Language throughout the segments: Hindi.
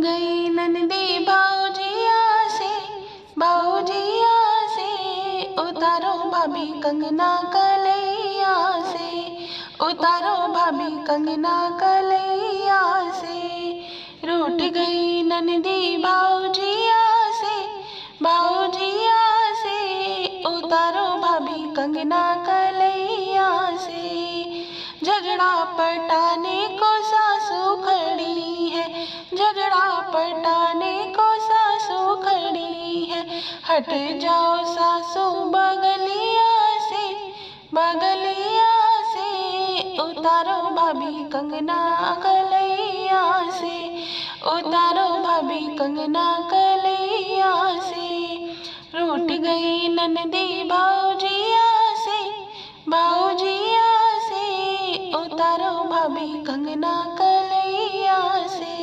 गई नंदी भाऊजिया से उतारो भाभी कंगना कलैया से, उतारो भाभी कंगना कलैया से। रूठ गई नंदी भाऊजिया से, उतारो भाभी कंगना कलैया से। झगड़ा पटाने को सासू खड़ी है, झगड़ा पटाने को सासू खड़ी है। हट जाओ सासू बगलिया से, उतारो भाभी कंगना कलैया से, उतारो भाभी कंगना कलैया से। रूठ गई नंदी भाऊजिया से, उतारो भाभी कंगना कलैया से।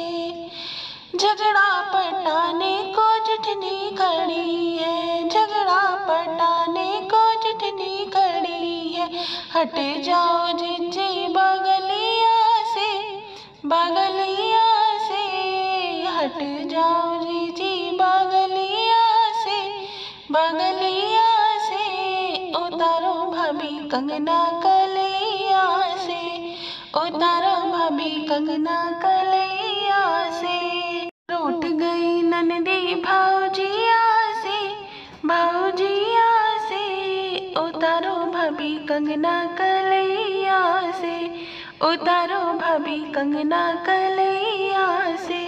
झगड़ा पटाने को जिठनी खड़ी है, झगड़ा पटाने को जिठनी खड़ी है। हट जाओ जीजी बगलिया से, हट जाओ जीजी बगलिया से, उतारो भाभी कंगना कलैया से, उतारो भाभी कंगना कलैया से। रूठ गई नंदी भाऊजिया से, उतारो भाभी कंगना कलैया से, उतारो भाभी कंगना कलैया से।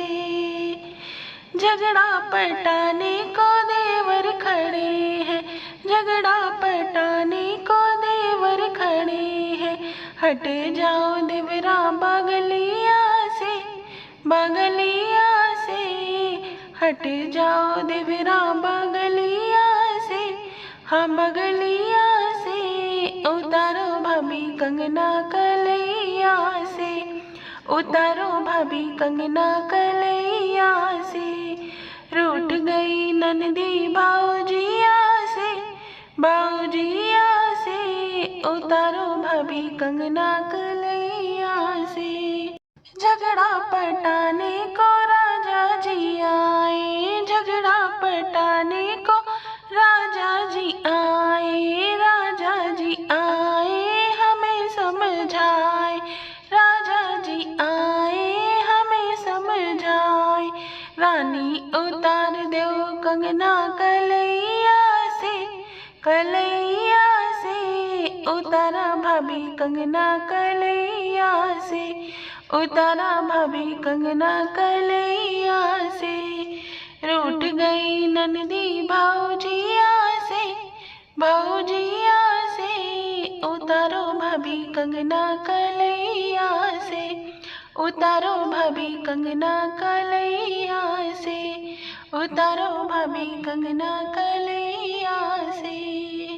झगड़ा पटाने को देवर खड़े हैं, झगड़ा पटाने को देवर खड़े हैं। हट जाओ देवरा बगलिया से, हट जाओ देवरा बगलिया से, हाँ बगलिया से। उतारो भाभी कंगना कलैया से, उतारो भाभी कंगना कलैया से। रूठ गई नंदी भाऊजिया से, उतारो भाभी कंगना कलैया से। झगड़ा पटाने को राजा जी आए, झगड़ा पटाने को राजा जी आए, राजा जी आए हमें समझाए, राजा जी आए हमें समझाए। रानी उतार दो कंगना कलैया से, उतारा भाभी कंगना कलैया से, उतारा भाभी कंगना कलैया से। रूठ गई नंदी भाऊजिया से, उतारो भाभी कंगना कलैया से, उतारो भाभी कंगना कलैया से, उतारो भाभी कंगना कलैया से।